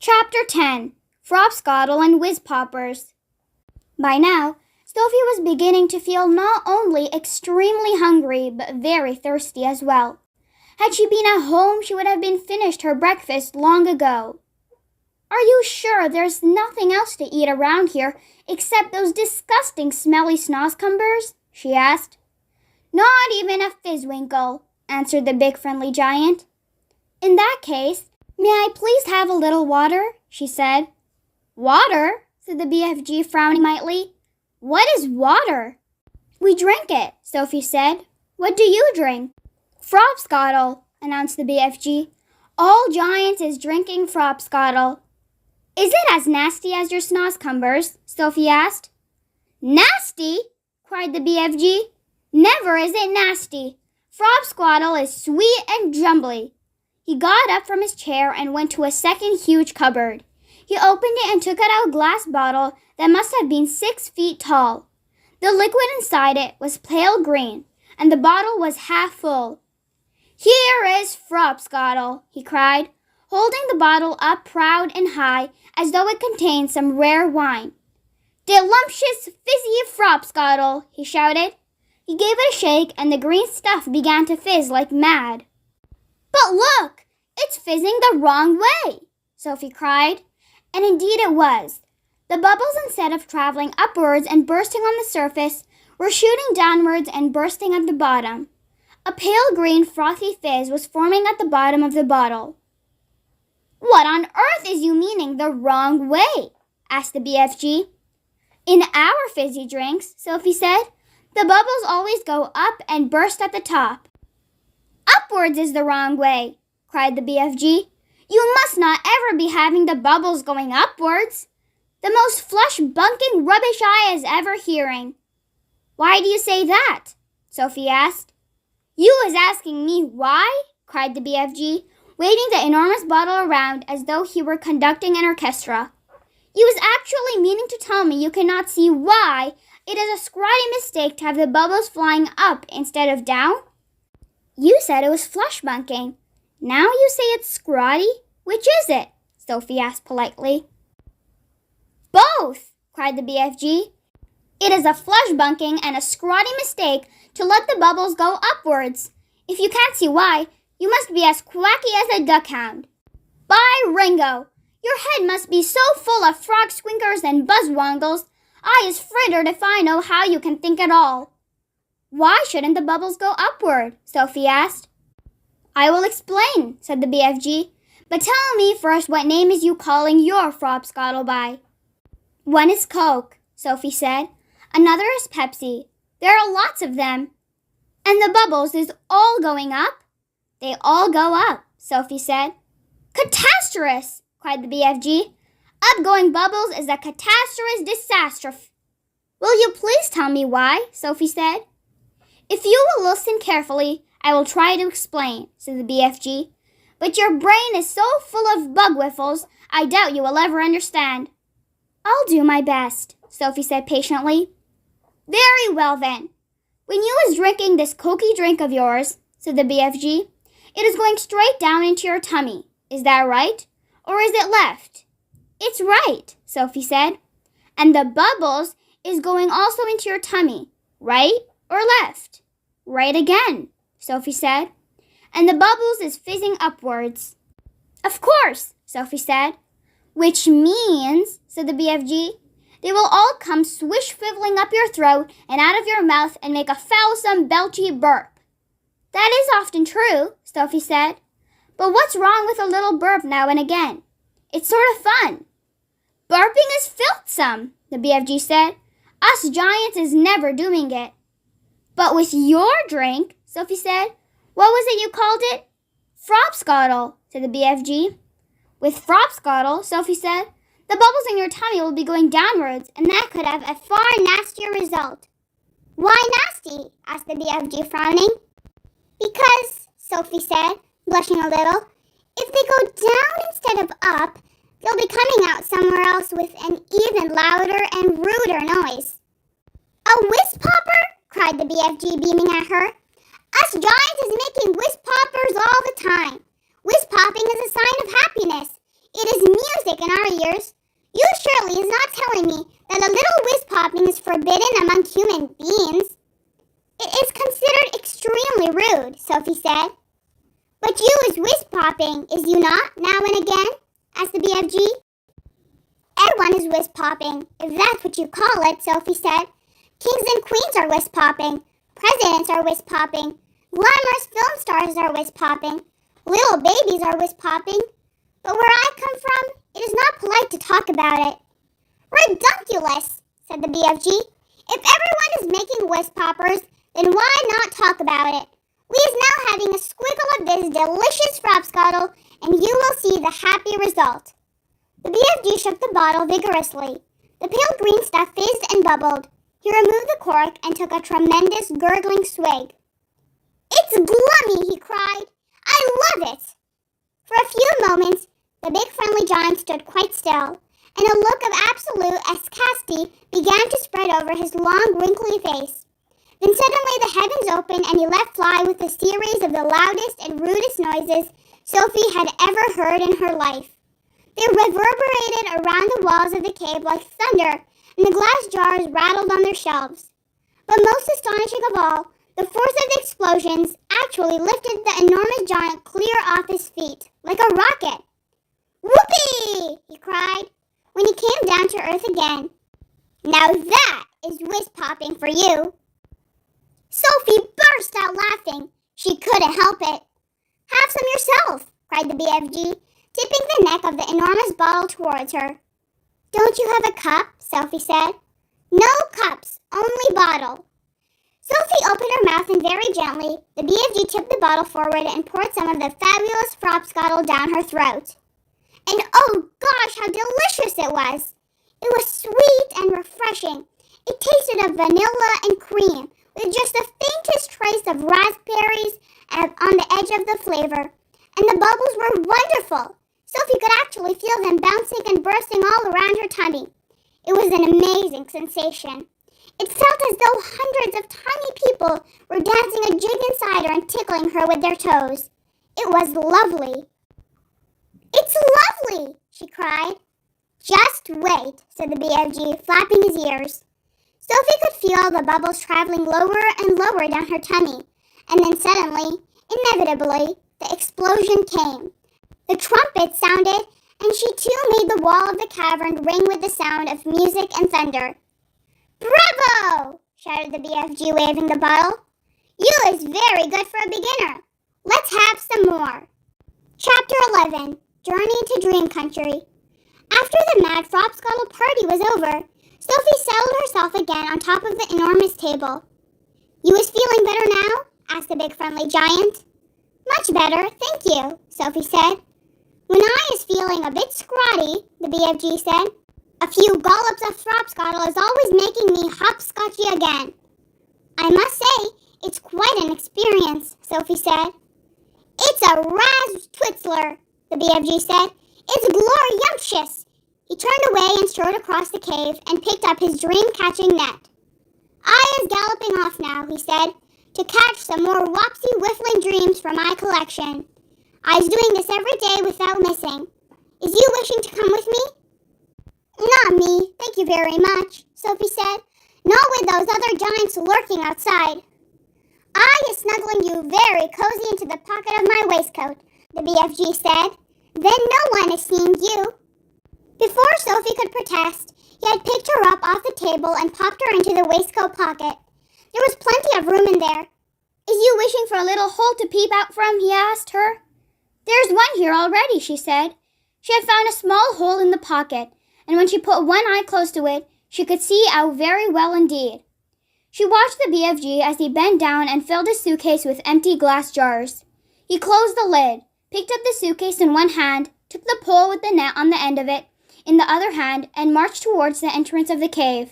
Chapter 10. Frobscottle and Whizpoppers. By now, Sophie was beginning to feel not only extremely hungry, but very thirsty as well. Had she been at home, she would have been finished her breakfast long ago. "Are you sure there's nothing else to eat around here except those disgusting smelly snozzcumbers?" she asked. "Not even a fizzwinkle," answered the big friendly giant. "In that case, may I please have a little water?" she said. "Water?" said the BFG, frowning mightily. "What is water?" "We drink it," Sophie said. "What do you drink?" "Frobscottle," announced the BFG. "All giants is drinking frobscottle." "Is it as nasty as your snozzcumbers?" Sophie asked. "Nasty?" cried the BFG. "Never is it nasty. Frobscottle is sweet and jumbly." He got up from his chair and went to a second huge cupboard. He opened it and took out a glass bottle that must have been 6 feet tall. The liquid inside it was pale green, and the bottle was half full. "Here is frobscottle," he cried, holding the bottle up proud and high as though it contained some rare wine. "Delumptious fizzy frobscottle," he shouted. He gave it a shake, and the green stuff began to fizz like mad. "But look, it's fizzing the wrong way," Sophie cried. And indeed it was. The bubbles, instead of traveling upwards and bursting on the surface, were shooting downwards and bursting at the bottom. A pale green frothy fizz was forming at the bottom of the bottle. "What on earth is you meaning the wrong way?" asked the BFG. "In our fizzy drinks," Sophie said, "the bubbles always go up and burst at the top." "Upwards is the wrong way," cried the BFG. "You must not ever be having the bubbles going upwards. The most flush-bunking rubbish I is ever hearing." "Why do you say that?" Sophie asked. "You is asking me why?" cried the BFG, waving the enormous bottle around as though he were conducting an orchestra. "You is actually meaning to tell me you cannot see why it is a scrawny mistake to have the bubbles flying up instead of down?" "You said it was flush-bunking. Now you say it's scrawny? Which is it?" Sophie asked politely. "Both!" cried the BFG. "It is a flush-bunking and a scrawny mistake to let the bubbles go upwards. If you can't see why, you must be as quacky as a duckhound. By Ringo, your head must be so full of frog squinkers and buzzwongles, I is frittered if I know how you can think at all." "Why shouldn't the bubbles go upward?" Sophie asked. "I will explain," said the BFG. "But tell me first, what name is you calling your frobscottle by?" "One is Coke," Sophie said. "Another is Pepsi. There are lots of them." "And the bubbles is all going up?" "They all go up," Sophie said. "Catastrophe!" cried the BFG. "Upgoing bubbles is a catastrophe disastrophe." "Will you please tell me why?" Sophie said. "If you will listen carefully, I will try to explain," said the BFG. "But your brain is so full of bug-whiffles, I doubt you will ever understand." "I'll do my best," Sophie said patiently. "Very well then. When you is drinking this cokey drink of yours," said the BFG, "it is going straight down into your tummy. Is that right? Or is it left?" "It's right," Sophie said. "And the bubbles is going also into your tummy, right or left?" "Right again," Sophie said. "And the bubbles is fizzing upwards." "Of course," Sophie said. "Which means," said the BFG, "they will all come swish-fizzling up your throat and out of your mouth and make a foulsome, belchy burp." "That is often true," Sophie said. "But what's wrong with a little burp now and again? It's sort of fun." "Burping is filthsome," the BFG said. "Us giants is never doing it." "But with your drink," Sophie said. "What was it you called it?" "Frobscottle," said the BFG. "With frobscottle," Sophie said, "the bubbles in your tummy will be going downwards, and that could have a far nastier result." "Why nasty?" asked the BFG, frowning. "Because," Sophie said, blushing a little, "if they go down instead of up, they'll be coming out somewhere else with an even louder and ruder noise." "A whiz-popper?" cried the BFG, beaming at her. "Us giants is making whiz-poppers all the time. Whiz-popping is a sign of happiness. It is music in our ears. You surely is not telling me that a little whiz-popping is forbidden among human beings. It is considered extremely rude, Sophie said. But you is whiz-popping, is you not, now and again? Asked the BFG. Everyone is whiz-popping, if that's what you call it, Sophie said. Kings and queens are whiz-popping. Presidents are whiz-popping. Glamorous film stars are whiz-popping. Little babies are whiz-popping. But where I come from, it is not polite to talk about it. Redunculous, said the BFG. If everyone is making whiz-poppers, then why not talk about it? We is now having a squiggle of this delicious frapscottle, and you will see the happy result. The BFG shook the bottle vigorously. The pale green stuff fizzed and bubbled. He removed the cork and took a tremendous gurgling swig. It's glummy, he cried. I love it. For a few moments, the big friendly giant stood quite still, and a look of absolute escasty began to spread over his long, wrinkly face. Then suddenly the heavens opened and he let fly with a series of the loudest and rudest noises Sophie had ever heard in her life. They reverberated around the walls of the cave like thunder, and the glass jars rattled on their shelves. But most astonishing of all, the force of the explosions actually lifted the enormous giant clear off his feet, like a rocket. Whoopee! He cried, when he came down to earth again. Now that is whiz-popping for you. Sophie burst out laughing. She couldn't help it. Have some yourself, cried the BFG, tipping the neck of the enormous bottle towards her. Don't you have a cup? Sophie said. No cups, only bottle. Sophie opened her mouth and very gently, the BFG tipped the bottle forward and poured some of the fabulous frapscottle down her throat. And oh gosh, how delicious it was! It was sweet and refreshing. It tasted of vanilla and cream, with just the faintest trace of raspberries on the edge of the flavor. And the bubbles were wonderful. Sophie could actually feel them bouncing and bursting all around her tummy. It was an amazing sensation. It felt as though hundreds of tiny people were dancing a jig inside her and tickling her with their toes. It was lovely. It's lovely, she cried. Just wait, said the BFG, flapping his ears. Sophie could feel the bubbles traveling lower and lower down her tummy, and then suddenly, inevitably, the explosion came. The trumpet sounded, and she too made the wall of the cavern ring with the sound of music and thunder. Bravo! Shouted the BFG, waving the bottle. You is very good for a beginner. Let's have some more. Chapter 11. Journey to Dream Country. After the mad frapscottle party was over, Sophie settled herself again on top of the enormous table. You is feeling better now? Asked the big friendly giant. Much better, thank you, Sophie said. When I is feeling a bit scrawny, the BFG said, a few gollops of frapscottle is always making me hopscotchy again. I must say, it's quite an experience, Sophie said. It's a raz-twitzler, the BFG said. It's glorioumptious. He turned away and strode across the cave and picked up his dream-catching net. I is galloping off now, he said, to catch some more wopsy-whiffling dreams from my collection. I is doing this every day without missing. Is you wishing to come with me? Not me, thank you very much, Sophie said. Not with those other giants lurking outside. I is snuggling you very cozy into the pocket of my waistcoat, the BFG said. Then no one is seeing you. Before Sophie could protest, he had picked her up off the table and popped her into the waistcoat pocket. There was plenty of room in there. Is you wishing for a little hole to peep out from? He asked her. There's one here already, she said. She had found a small hole in the pocket, and when she put one eye close to it, she could see out very well indeed. She watched the BFG as he bent down and filled his suitcase with empty glass jars. He closed the lid, picked up the suitcase in one hand, took the pole with the net on the end of it in the other hand, and marched towards the entrance of the cave.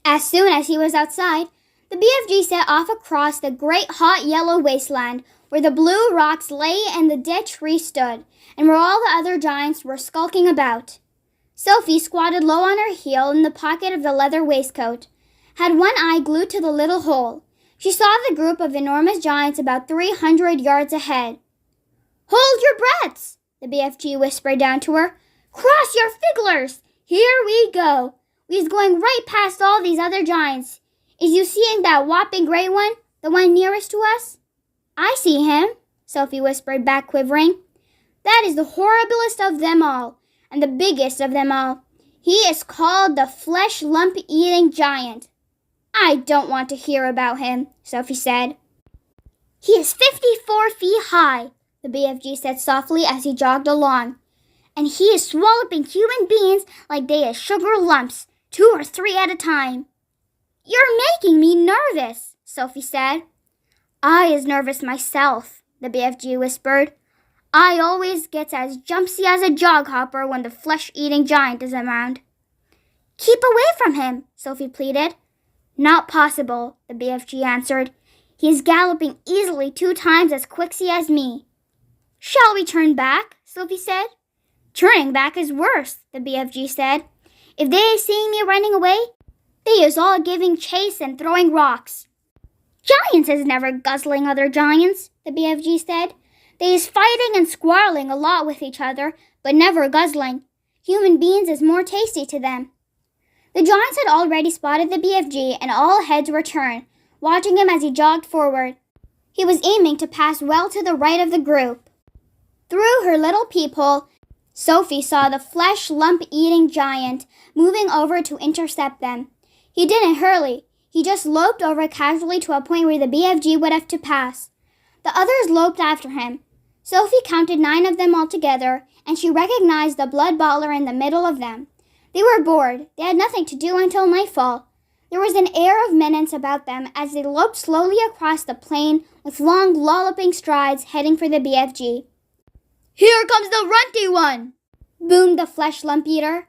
As soon as he was outside, the BFG set off across the great hot yellow wasteland where the blue rocks lay and the dead tree stood, and where all the other giants were skulking about. Sophie squatted low on her heel in the pocket of the leather waistcoat, had one eye glued to the little hole. She saw the group of enormous giants about 300 yards ahead. Hold your breaths, the BFG whispered down to her. Cross your figglers! Here we go. We's going right past all these other giants. Is you seeing that whopping gray one, the one nearest to us? I see him, Sophie whispered back, quivering. That is the horriblest of them all, and the biggest of them all. He is called the flesh lump-eating giant. I don't want to hear about him, Sophie said. He is 54 feet high, the BFG said softly as he jogged along. And he is swallowing human beings like they are sugar lumps, 2 or 3 at a time. You're making me nervous, Sophie said. I is nervous myself, the BFG whispered. I always gets as jumpsy as a jog hopper when the flesh-eating giant is around. Keep away from him, Sophie pleaded. Not possible, the BFG answered. He is galloping easily 2 times as quicksy as me. Shall we turn back? Sophie said. Turning back is worse, the BFG said. If they is seeing me running away, they is all giving chase and throwing rocks. Giants is never guzzling other giants, the BFG said. They is fighting and squarreling a lot with each other, but never guzzling. Human beings is more tasty to them. The giants had already spotted the BFG, and all heads were turned, watching him as he jogged forward. He was aiming to pass well to the right of the group. Through her little peephole, Sophie saw the flesh lump-eating giant moving over to intercept them. He didn't hurry. He just loped over casually to a point where the BFG would have to pass. The others loped after him. Sophie counted 9 of them altogether, and she recognized the blood bottler in the middle of them. They were bored. They had nothing to do until nightfall. There was an air of menace about them as they loped slowly across the plain with long, lolloping strides heading for the BFG. Here comes the runty one, boomed the flesh lump eater.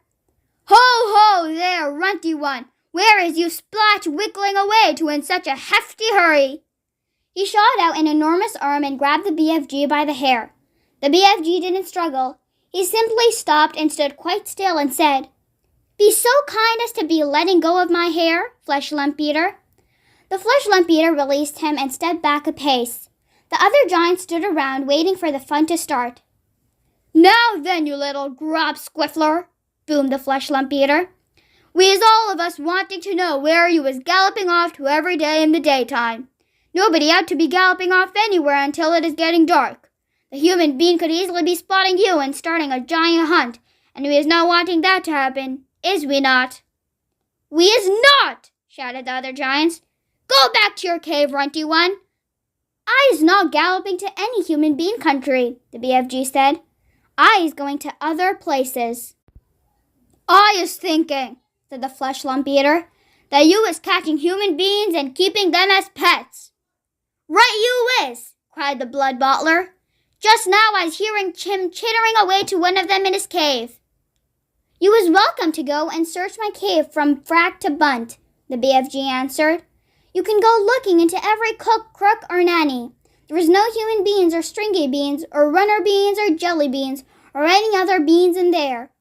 Ho, ho, there, runty one. Where is you splatch wiggling away to in such a hefty hurry? He shot out an enormous arm and grabbed the BFG by the hair. The BFG didn't struggle. He simply stopped and stood quite still and said, Be so kind as to be letting go of my hair, flesh lump eater. The flesh lump eater released him and stepped back a pace. The other giants stood around waiting for the fun to start. Now then, you little grub squiffler, boomed the flesh lump eater. We is all of us wanting to know where you was galloping off to every day in the daytime. Nobody ought to be galloping off anywhere until it is getting dark. The human being could easily be spotting you and starting a giant hunt, and we is not wanting that to happen, is we not? We is not, shouted the other giants. Go back to your cave, runty one. I is not galloping to any human being country, the BFG said. I is going to other places. I is thinking, said the flesh lump eater, that you is catching human beings and keeping them as pets. Right you is, cried the blood bottler. Just now I was hearing him chittering away to one of them in his cave. You is welcome to go and search my cave from frack to bunt, the BFG answered. You can go looking into every cook, crook, or nanny. There is no human beans or stringy beans or runner beans or jelly beans or any other beans in there.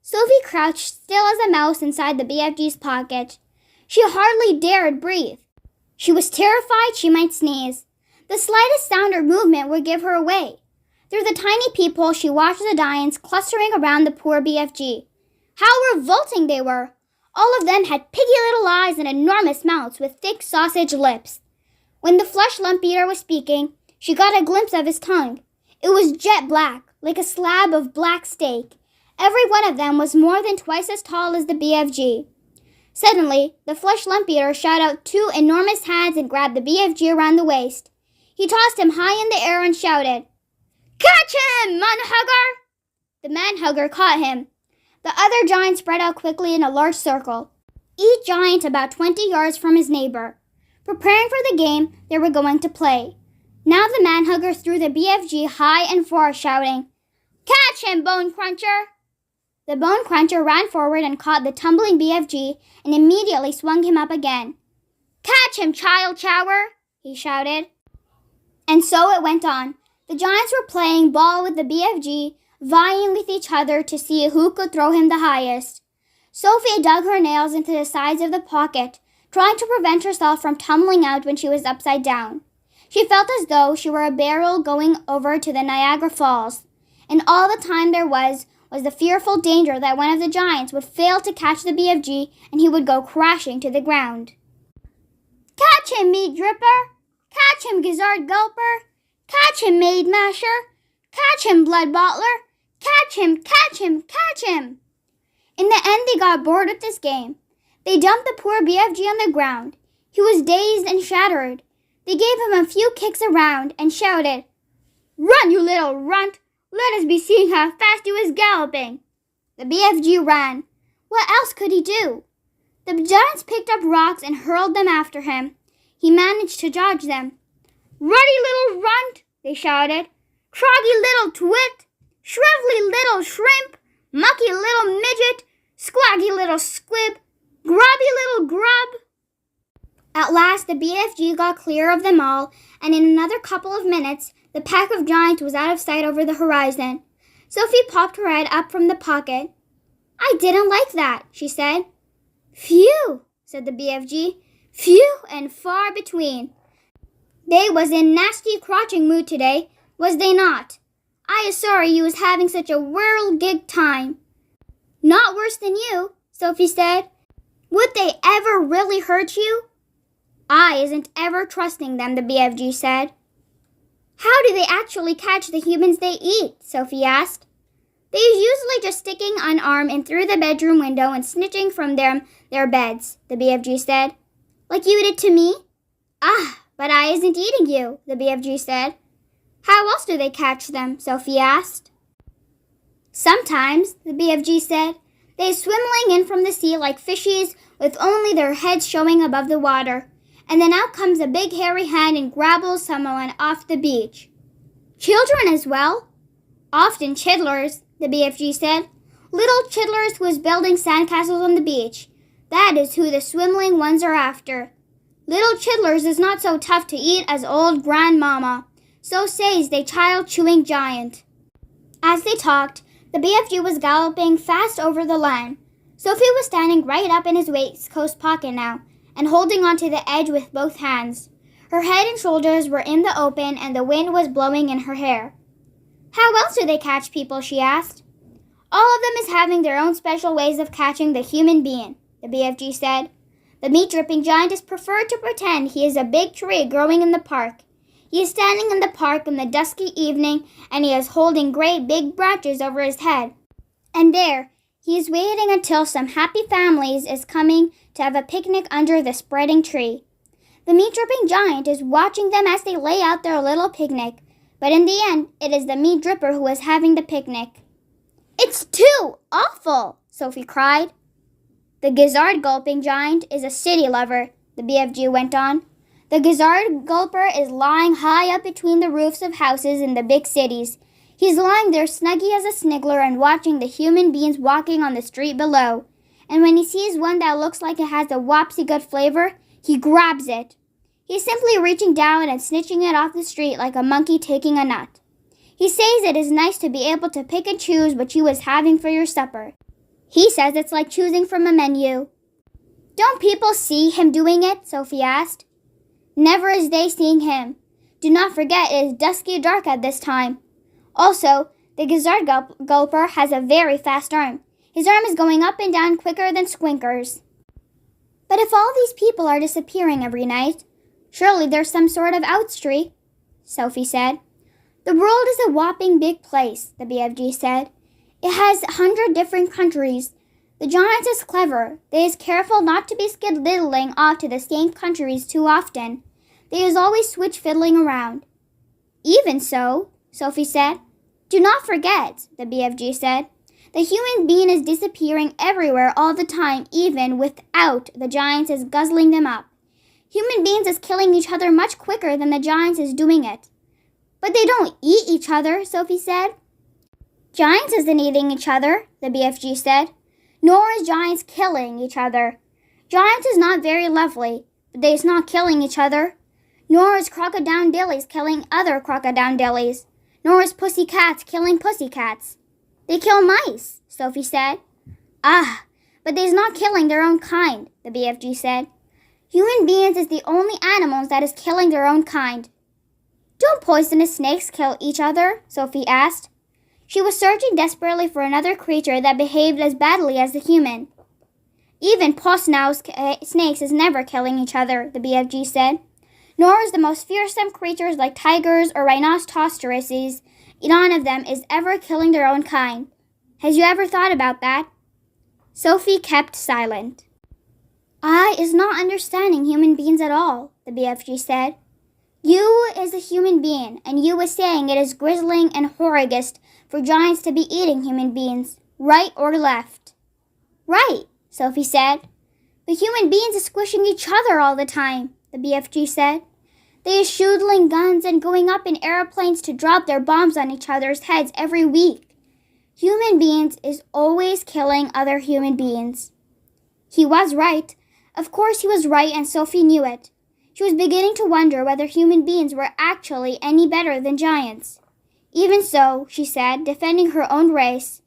Sophie crouched still as a mouse inside the BFG's pocket. She hardly dared breathe. She was terrified she might sneeze. The slightest sound or movement would give her away. Through the tiny peephole she watched the giants clustering around the poor BFG. How revolting they were! All of them had piggy little eyes and enormous mouths with thick sausage lips. When the flesh lump eater was speaking, she got a glimpse of his tongue. It was jet black, like a slab of black steak. Every one of them was more than twice as tall as the BFG. Suddenly, the flesh lump eater shot out 2 enormous hands and grabbed the BFG around the waist. He tossed him high in the air and shouted, Catch him, man-hugger! The man-hugger caught him. The other giants spread out quickly in a large circle, each giant about 20 yards from his neighbor. Preparing for the game they were going to play. Now the man-hugger threw the BFG high and far, shouting, Catch him, Bone Cruncher! The Bone Cruncher ran forward and caught the tumbling BFG and immediately swung him up again. Catch him, Child Chower! He shouted. And so it went on. The giants were playing ball with the BFG, vying with each other to see who could throw him the highest. Sophie dug her nails into the sides of the pocket, trying to prevent herself from tumbling out when she was upside down. She felt as though she were a barrel going over to the Niagara Falls, and all the time there was was the fearful danger that one of the giants would fail to catch the BFG and he would go crashing to the ground. "Catch him, Meat Dripper! Catch him, Gizzard Gulper! Catch him, Maid Masher! Catch him, Blood Bottler! Catch him, catch him, catch him!" In the end, they got bored with this game. They dumped the poor BFG on the ground. He was dazed and shattered. They gave him a few kicks around and shouted, "Run, you little runt! Let us be seeing how fast he was galloping." The BFG ran. What else could he do? The giants picked up rocks and hurled them after him. He managed to dodge them. "Ruddy little runt!" they shouted. "Troggy little twit! Shrivelly little shrimp! Mucky little midget! Squaggy little squib! Grubby little grub!" At last, the BFG got clear of them all, and in another couple of minutes, the pack of giants was out of sight over the horizon. Sophie popped her head up from the pocket. "I didn't like that," she said. "Phew," said the BFG. "Few and far between. They was in nasty crotching mood today, was they not? I is sorry you was having such a whirl-gig time." "Not worse than you," Sophie said. "Would they ever really hurt you?" "I isn't ever trusting them," the BFG said. "How do they actually catch the humans they eat?" Sophie asked. "They usually just sticking an arm in through the bedroom window and snitching from their beds," the BFG said. "Like you did to me?" "Ah, but I isn't eating you," the BFG said. "How else do they catch them?" Sophie asked. "Sometimes," the BFG said, "they swimming in from the sea like fishies with only their heads showing above the water. And then out comes a big hairy hand and grabbles someone off the beach." "Children as well?" "Often chidlers," the BFG said. "Little chidlers who is building sandcastles on the beach. That is who the swimling ones are after. Little chidlers is not so tough to eat as old grandmama. So says the child-chewing giant." As they talked, the BFG was galloping fast over the land. Sophie was standing right up in his waistcoat pocket now, and holding onto the edge with both hands. Her head and shoulders were in the open, and the wind was blowing in her hair. "How else do they catch people?" she asked. "All of them is having their own special ways of catching the human being," the BFG said. "The meat-dripping giant is preferred to pretend he is a big tree growing in the park. He is standing in the park in the dusky evening, and he is holding great big branches over his head. And there, he is waiting until some happy families is coming to have a picnic under the spreading tree. The meat-dripping giant is watching them as they lay out their little picnic, but in the end, it is the meat dripper who is having the picnic." "It's too awful!" Sophie cried. "The gizzard gulping giant is a city lover," the BFG went on. "The gizzard gulper is lying high up between the roofs of houses in the big cities. He's lying there snuggy as a sniggler and watching the human beings walking on the street below. And when he sees one that looks like it has a wopsy good flavor, he grabs it. He's simply reaching down and snitching it off the street like a monkey taking a nut. He says it is nice to be able to pick and choose what you was having for your supper. He says it's like choosing from a menu." "Don't people see him doing it?" Sophie asked. "Never is they seeing him. Do not forget it is dusky dark at this time. Also, the gizzard gulper has a very fast arm. His arm is going up and down quicker than Squinkers." "But if all these people are disappearing every night, surely there's some sort of outstreak," Sophie said. "The world is a whopping big place," the BFG said. "It has 100 different countries. The giants is clever. They is careful not to be skiddling off to the same countries too often. They is always switch fiddling around." "Even so," Sophie said. "Do not forget," the BFG said. "The human being is disappearing everywhere all the time, even without the giants is guzzling them up. Human beings is killing each other much quicker than the giants is doing it." "But they don't eat each other," Sophie said. "Giants isn't eating each other," the BFG said. "Nor is giants killing each other. Giants is not very lovely, but they is not killing each other. Nor is crocodile-dillies killing other crocodile-dillies. Nor is pussy cats killing pussy cats. They kill mice," Sophie said. "Ah, but they's not killing their own kind," the BFG said. "Human beings is the only animals that is killing their own kind." "Don't poisonous snakes kill each other?" Sophie asked. She was searching desperately for another creature that behaved as badly as the human. Even poisonous snakes is never killing each other, the BFG said. Nor is the most fearsome creatures like tigers or rhinoceroses. None of them is ever killing their own kind. Has you ever thought about that? Sophie kept silent. I is not understanding human beings at all, the BFG said. You is a human being, and you is saying it is grisling and horrigest for giants to be eating human beings, right or left. Right, Sophie said. But human beings is squishing each other all the time, the BFG said. They is shooting guns and going up in airplanes to drop their bombs on each other's heads every week. Human beings is always killing other human beings. He was right. Of course he was right, and Sophie knew it. She was beginning to wonder whether human beings were actually any better than giants. Even so, she said, defending her own race,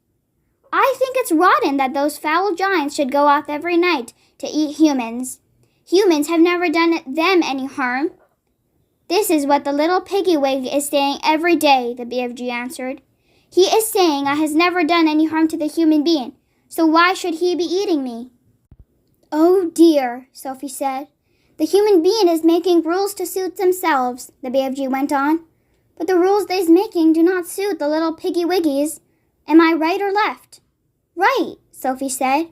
I think it's rotten that those foul giants should go off every night to eat humans. Humans have never done them any harm. This is what the little piggy-wig is saying every day, the BFG answered. He is saying I has never done any harm to the human being, so why should he be eating me? Oh dear, Sophie said. The human being is making rules to suit themselves, the BFG went on. But the rules they's making do not suit the little piggy-wiggies. Am I right or left? Right, Sophie said.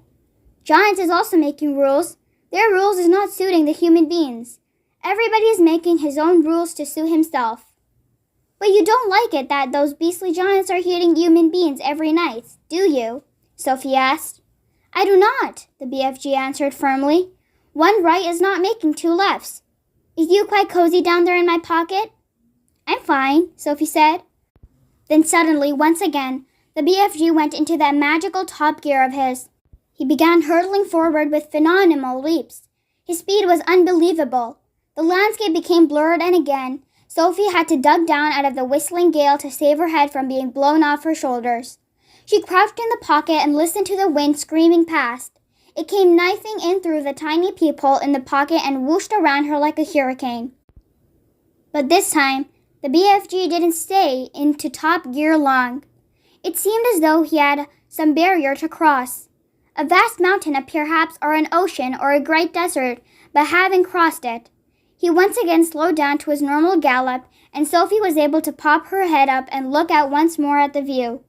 Giants is also making rules. Their rules is not suiting the human beings. Everybody is making his own rules to suit himself. But you don't like it that those beastly giants are eating human beings every night, do you? Sophie asked. I do not, the BFG answered firmly. One right is not making two lefts. Is you quite cozy down there in my pocket? I'm fine, Sophie said. Then suddenly, once again, the BFG went into that magical top gear of his. He began hurtling forward with phenomenal leaps. His speed was unbelievable. The landscape became blurred, and again, Sophie had to duck down out of the whistling gale to save her head from being blown off her shoulders. She crouched in the pocket and listened to the wind screaming past. It came knifing in through the tiny peephole in the pocket and whooshed around her like a hurricane. But this time, the BFG didn't stay into top gear long. It seemed as though he had some barrier to cross. A vast mountain, perhaps, or an ocean, or a great desert, but having crossed it, he once again slowed down to his normal gallop, and Sophie was able to pop her head up and look out once more at the view.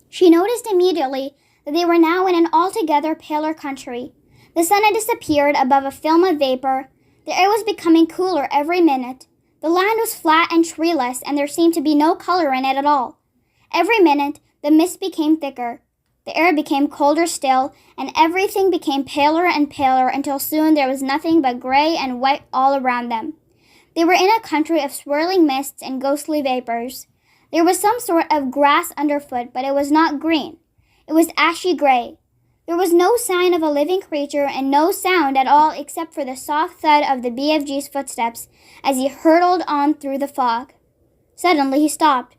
She noticed immediately that they were now in an altogether paler country. The sun had disappeared above a film of vapor. The air was becoming cooler every minute. The land was flat and treeless, and there seemed to be no color in it at all. Every minute, the mist became thicker. The air became colder still, and everything became paler and paler until soon there was nothing but gray and white all around them. They were in a country of swirling mists and ghostly vapors. There was some sort of grass underfoot, but it was not green. It was ashy gray. There was no sign of a living creature and no sound at all except for the soft thud of the BFG's footsteps as he hurtled on through the fog. Suddenly he stopped.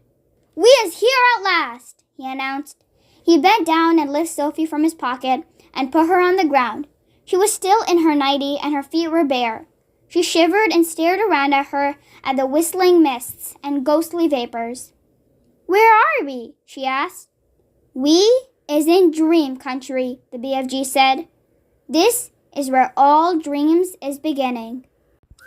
We is here at last, he announced. He bent down and lifted Sophie from his pocket and put her on the ground. She was still in her nightie and her feet were bare. She shivered and stared around at her at the whistling mists and ghostly vapors. Where are we? She asked. We is in dream country, the BFG said. This is where all dreams is beginning.